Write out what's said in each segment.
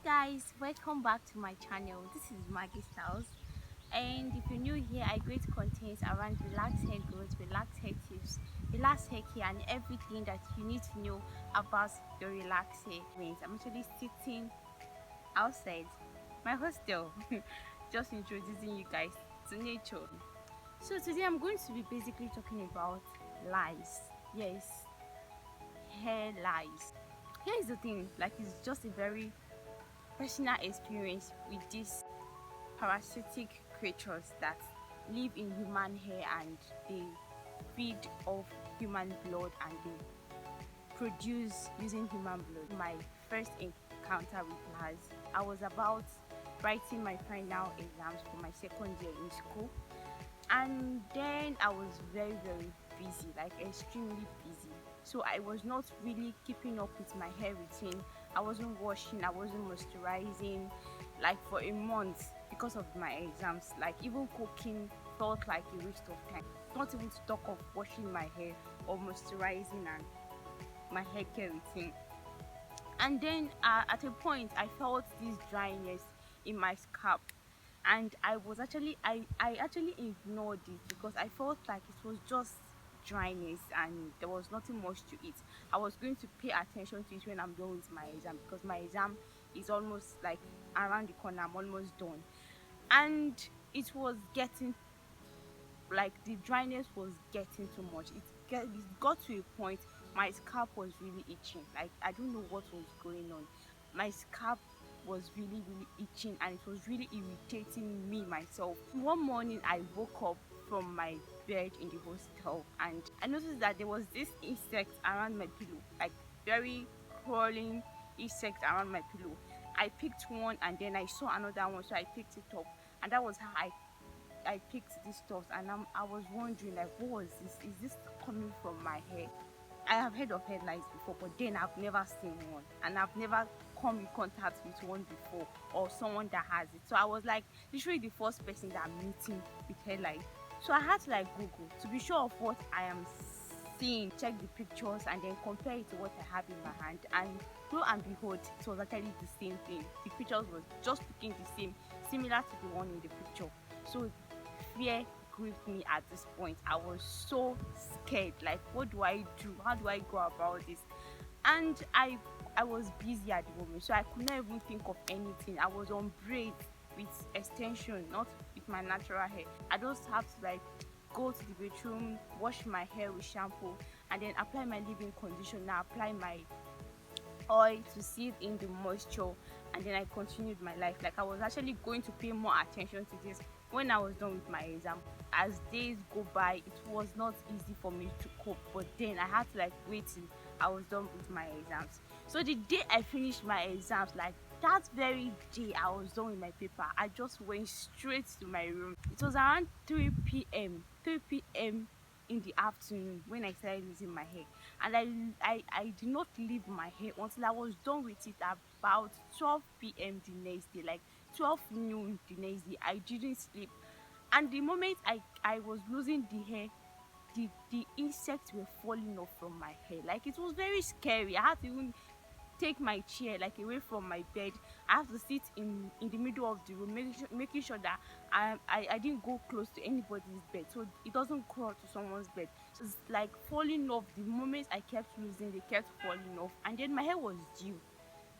Guys, welcome back to my channel. This is Maggie Styles, and if you're new here, I create contents around relaxed hair growth, relaxed hair tips, relaxed hair care, and everything that you need to know about your relaxed hair. I'm actually sitting outside my hostel just introducing you guys to nature. So today I'm going to be basically talking about lice. Yes, hair lice. Here is the thing, like, it's just a very personal experience with these parasitic creatures that live in human hair, and they feed off human blood and they produce using human blood. My first encounter with lice, I was about writing my final exams for my second year in school, and then I was very busy, like extremely busy. So I was not really keeping up with my hair routine. I wasn't washing, I wasn't moisturizing, like for a month, because of my exams. Like even cooking felt like a waste of time, not even to talk of washing my hair or moisturizing and my hair care routine. And then at a point I felt this dryness in my scalp, and I actually ignored it because I felt like it was just dryness and there was nothing much to it. I was going to pay attention to it when I'm done with my exam, because my exam is almost like around the corner. I'm almost done, and it was getting, like, the dryness was getting too much. It got to a point my scalp was really itching. Like, I don't know what was going on. My scalp was really itching, and it was really irritating me myself. One morning I woke up from my bed in the hostel, and I noticed that there was this insect around my pillow, like very crawling insect around my pillow. I picked one, and then I saw another one, so I picked it up, and that was how I picked these stuff. And I was wondering, like, what was this? Is this coming from my hair? I have heard of head lice before, but then I've never seen one, and I've never come in contact with one before, or someone that has it. So I was like literally the first person that I'm meeting with head lice. So I had to like Google to be sure of what I am seeing, check the pictures, and then compare it to what I have in my hand. And lo and behold, it was actually the same thing. The pictures was just looking the same, similar to the one in the picture. So fear gripped me at this point. I was so scared. Like, what do I do? How do I go about this? And I was busy at the moment, so I could not even think of anything. I was on break with extension, not with my natural hair. I just have to like go to the bedroom, wash my hair with shampoo, and then apply my leave-in conditioner, apply my oil to seal in the moisture, and then I continued my life. Like, I was actually going to pay more attention to this when I was done with my exam. As days go by, it was not easy for me to cope, but then I had to like wait till I was done with my exams. So the day I finished my exams, like that very day I was done with my paper, I just went straight to my room. It was around 3 p.m in the afternoon when I started losing my hair, and I did not leave my hair until I was done with it about 12 p.m the next day, like 12 noon the next day. I didn't sleep, and the moment I was losing the hair, the insects were falling off from my hair. Like, it was very scary. I had to even take my chair like away from my bed. I have to sit in the middle of the room, making sure that I didn't go close to anybody's bed, so it doesn't crawl to someone's bed. So it's like falling off. The moment I kept losing, they kept falling off, and then my hair was due.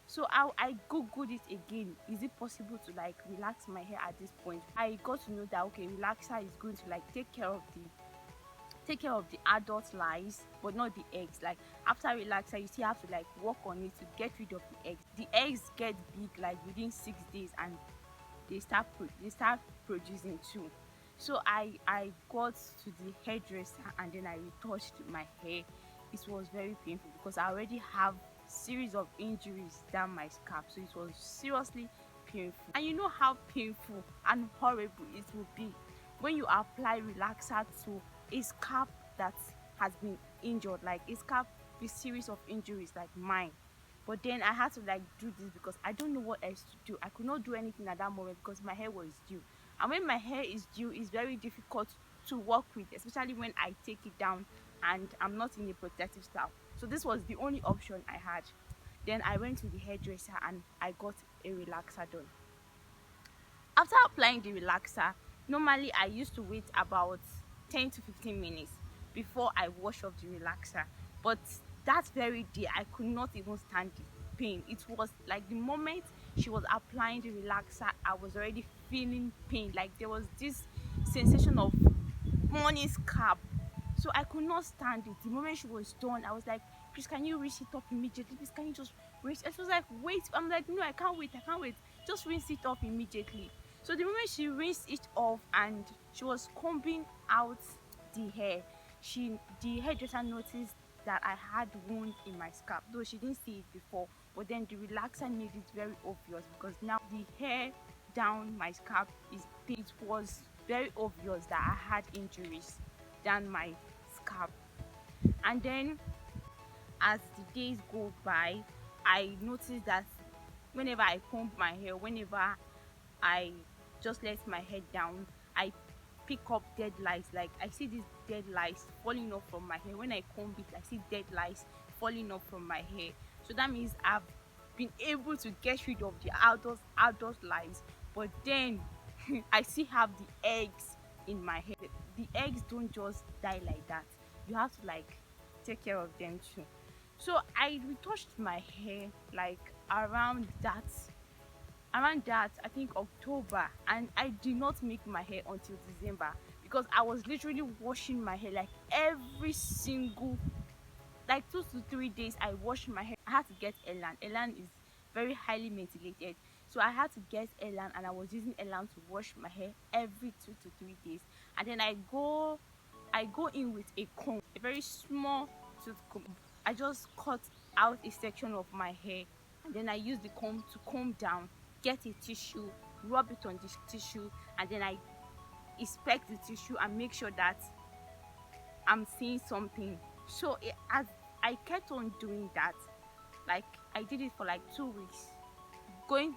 So I googled it again. Is it possible to like relax my hair at this point? I got to know that okay, relaxer is going to like take care of the adult lice, but not the eggs. Like, after relaxer, you still have to like work on it to get rid of the eggs. The eggs get big like within 6 days, and they start producing too. So I got to the hairdresser, and then I retouched my hair. It was very painful because I already have series of injuries down my scalp, so it was seriously painful. And you know how painful and horrible it will be when you apply relaxer to a scalp that has been injured, like a scalp with series of injuries like mine. But then I had to like do this because I don't know what else to do. I could not do anything at that moment because my hair was due, and when my hair is due, it's very difficult to work with, especially when I take it down and I'm not in a protective style. So this was the only option I had. Then I went to the hairdresser and I got a relaxer done. After applying the relaxer, normally I used to wait about 10 to 15 minutes before I wash off the relaxer. But that very day, I could not even stand the pain. It was like the moment she was applying the relaxer, I was already feeling pain. Like there was this sensation of morning scab. So I could not stand it. The moment she was done, I was like, please, can you rinse it off immediately? Please, can you just rinse? And she was like, wait. I'm like, no, I can't wait. I can't wait. Just rinse it off immediately. So the moment she rinsed it off and she was combing out the hair, the hairdresser noticed that I had wound in my scalp, though she didn't see it before. But then the relaxer made it very obvious because now the hair down my scalp is it was very obvious that I had injuries down my scalp. And then as the days go by, I noticed that whenever I comb my hair, whenever I just let my head down, I pick up dead lice. Like I see these dead lice falling off from my hair. When I comb it, I see dead lice falling off from my hair. So that means I've been able to get rid of the adult lice. But then I still have the eggs in my hair. The eggs don't just die like that. You have to like take care of them too. So I retouched my hair like around that I think October, and I did not make my hair until December because I was literally washing my hair like every single like 2 to 3 days. I wash my hair. I had to get Elan. Elan is very highly methylated, so I had to get Elan, and I was using Elan to wash my hair every 2 to 3 days. And then I go in with a comb, a very small tooth comb. I just cut out a section of my hair, and then I use the comb to comb down, get a tissue, rub it on the tissue, and then I inspect the tissue and make sure that I'm seeing something. So as I kept on doing that, like I did it for like 2 weeks.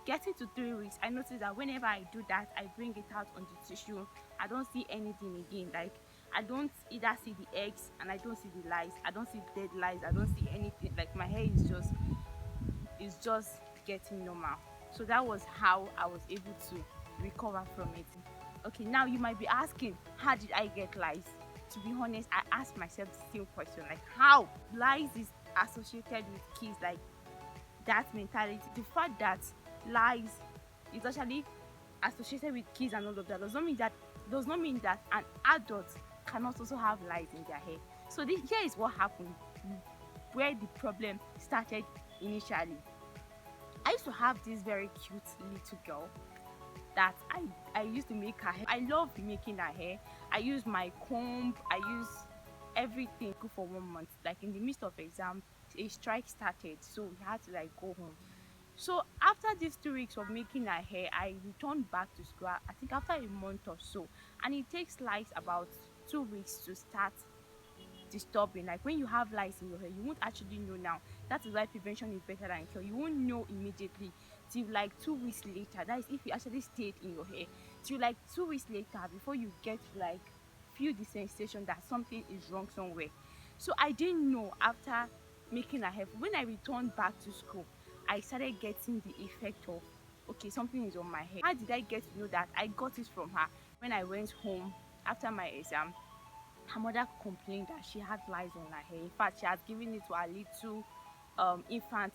Getting to 3 weeks, I noticed that whenever I do that, I bring it out on the tissue. I don't see anything again. Like I don't either see the eggs and I don't see the lice. I don't see dead lice. I don't see anything. Like my hair is just getting normal. So that was how I was able to recover from it. Okay, now you might be asking, how did I get lice? To be honest, I asked myself the same question, like how lice is associated with kids, like that mentality. The fact that lice is actually associated with kids and all of that does not mean that an adult cannot also have lice in their hair. So here is what happened, where the problem started initially. I used to have this very cute little girl that I used to make her hair. I love making her hair. I use my comb, I use everything. Go for 1 month. Like in the midst of exam, a strike started, so we had to like go home. So after these 2 weeks of making her hair, I returned back to school. I think after a month or so, and it takes like about 2 weeks to start disturbing. Like when you have lice in your hair, you won't actually know now. That is why prevention is better than cure. You won't know immediately till like 2 weeks later. That is if you actually stayed in your hair till like 2 weeks later before you get to like feel the sensation that something is wrong somewhere. So I didn't know after making a hair. When I returned back to school, I started getting the effect of, okay, something is on my hair. How did I get to know that? I got it from her. When I went home after my exam, her mother complained that she had lice on her hair. In fact, she had given it to her little infant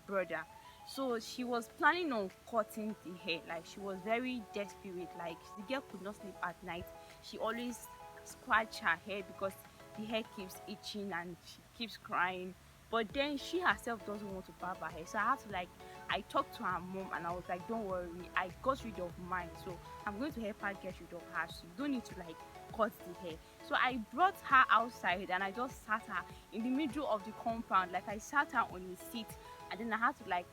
brother. So she was planning on cutting the hair. Like she was very desperate. Like the girl could not sleep at night. She always scratch her hair because the hair keeps itching and she keeps crying. But then she herself doesn't want to barb her hair. So I had to like, I talked to her mom and I was like, don't worry, I got rid of mine. So I'm going to help her get rid of hers. So you don't need to like cut the hair. So I brought her outside and I just sat her in the middle of the compound. Like I sat her on a seat, and then I had to like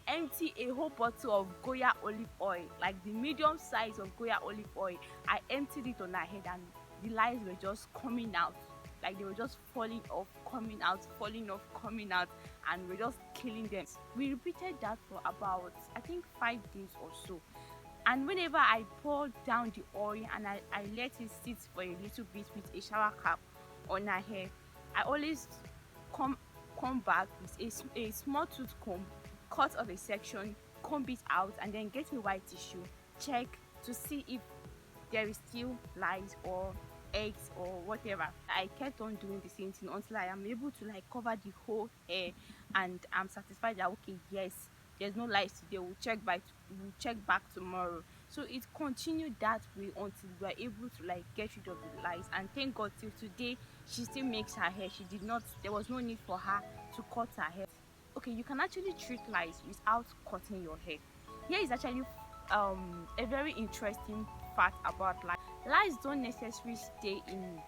empty a whole bottle of Goya olive oil, like the medium size of Goya olive oil. I emptied it on her head and the lice were just coming out. Like they were just falling off, coming out, falling off, coming out, and we're just killing them. We repeated that for about I think 5 days or so. And whenever I pour down the oil and I let it sit for a little bit with a shower cap on her hair, I always comb come back with a small tooth comb, cut off a section, comb it out, and then get a white tissue, check to see if there is still lice or eggs or whatever. I kept on doing the same thing until I am able to like cover the whole hair, and I'm satisfied that okay, yes, there's no lice today. We'll check back tomorrow. So it continued that way until we were able to like get rid of the lice. And thank God till today she still makes her hair. She did not, there was no need for her to cut her hair. Okay, you can actually treat lice without cutting your hair. Here is actually a very interesting fact about lice. Lice don't necessarily stay in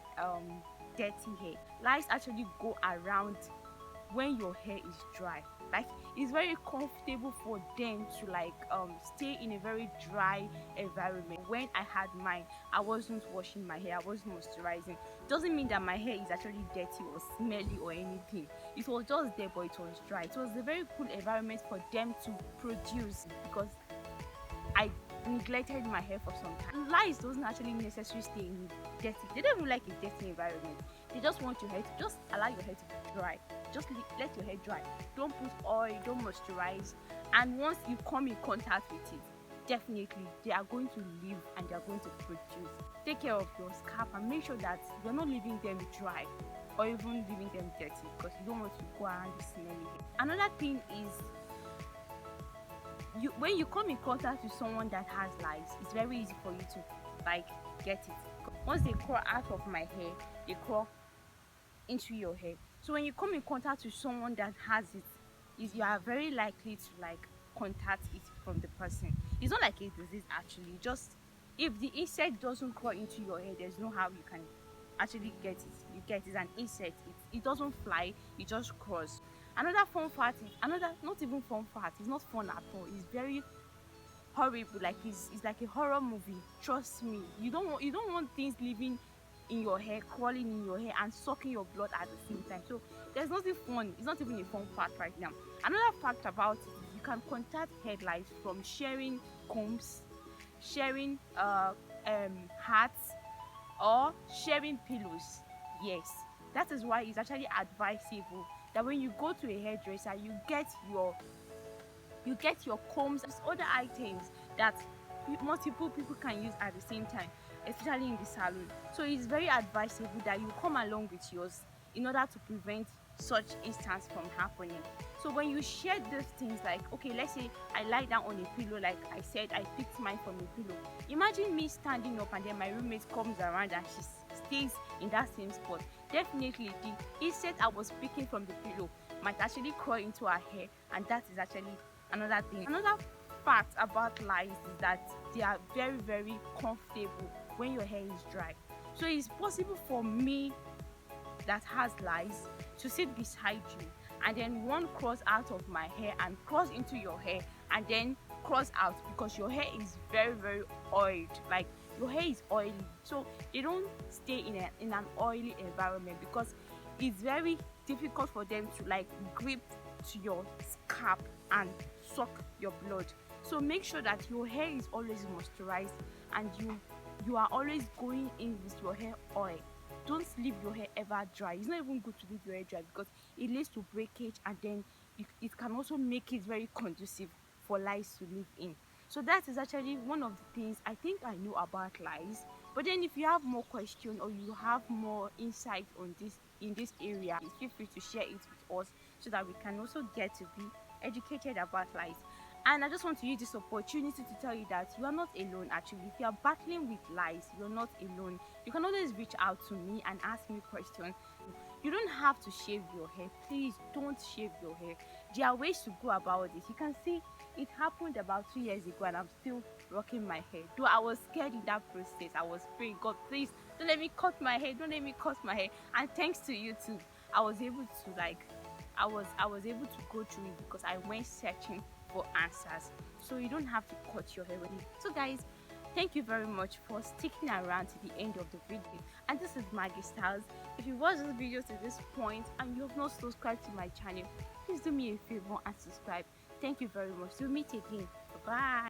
dirty hair. Lice actually go around when your hair is dry. Like, it's very comfortable for them to like stay in a very dry environment. When I had mine, I wasn't washing my hair, I wasn't moisturizing. Doesn't mean that my hair is actually dirty or smelly or anything. It was just there, but it was dry. It was a very cool environment for them to produce, because I neglected my hair for some time. Lice doesn't actually necessarily stay in dirty. They don't even like a dirty environment. They just want your hair to just allow your hair to be dry. Just let your hair dry. Don't put oil, don't moisturize. And once you come in contact with it, definitely they are going to live and they are going to produce. Take care of your scalp and make sure that you're not leaving them dry or even leaving them dirty, because you don't want to go around with smelly hair. Another thing is, when you come in contact with someone that has lice, it's very easy for you to like get it. Once they crawl out of my hair, they crawl into your hair. So when you come in contact with someone that has it, you are very likely to like contact it from the person. It's not like a disease actually. Just if the insect doesn't crawl into your hair, there's no how you can actually get it. You get it's an insect. It doesn't fly. It just crawls. Another fun fact is, not even fun fact, it's not fun at all, it's very horrible. Like it's like a horror movie. Trust me, you don't want things living in your hair, crawling in your hair and sucking your blood at the same time. So there's nothing fun. It's not even a fun fact right now. Another fact about it is you can contact head lice from sharing combs, sharing hats, or sharing pillows. Yes, that is why it's actually advisable that when you go to a hairdresser, you get your combs and other items that multiple people can use at the same time, especially in the salon. So it's very advisable that you come along with yours in order to prevent such instance from happening. So when you share those things, like okay, let's say I lie down on a pillow, like I said, I picked mine from a pillow. Imagine me standing up and then my roommate comes around and she stays in that same spot. Definitely the insect I was picking from the pillow might actually crawl into her hair, and that is actually another thing. Another fact about lice is that they are very, very comfortable when your hair is dry. So it's possible for me that has lice to sit beside you, and then one crawls out of my hair and crawls into your hair and then crawls out, because your hair is very, very oiled. Like your hair is oily, so they don't stay in an oily environment, because it's very difficult for them to like grip to your scalp and suck your blood. So make sure that your hair is always moisturized and you are always going in with your hair oil. Don't leave your hair ever dry. It's not even good to leave your hair dry, because it leads to breakage, and then it can also make it very conducive for lice to live in. So that is actually one of the things I think I know about lice. But then if you have more questions or you have more insight on this in this area, feel free to share it with us so that we can also get to be educated about lice. And I just want to use this opportunity to tell you that you are not alone. Actually, if you are battling with lice, you're not alone. You can always reach out to me and ask me questions. You don't have to shave your hair. Please don't shave your hair. There are ways to go about this. You can see it happened about 2 years ago and I'm still rocking my hair. Though I was scared in that process, I was praying, God, please don't let me cut my hair. Don't let me cut my hair. And thanks to you too, I was able to able to go through it, because I went searching for answers. So you don't have to cut your hair. So guys, thank you very much for sticking around to the end of the video. And this is Maggie Styles. If you watched this video to this point and you have not subscribed to my channel, please do me a favor and subscribe. Thank you very much. We'll meet again. Bye.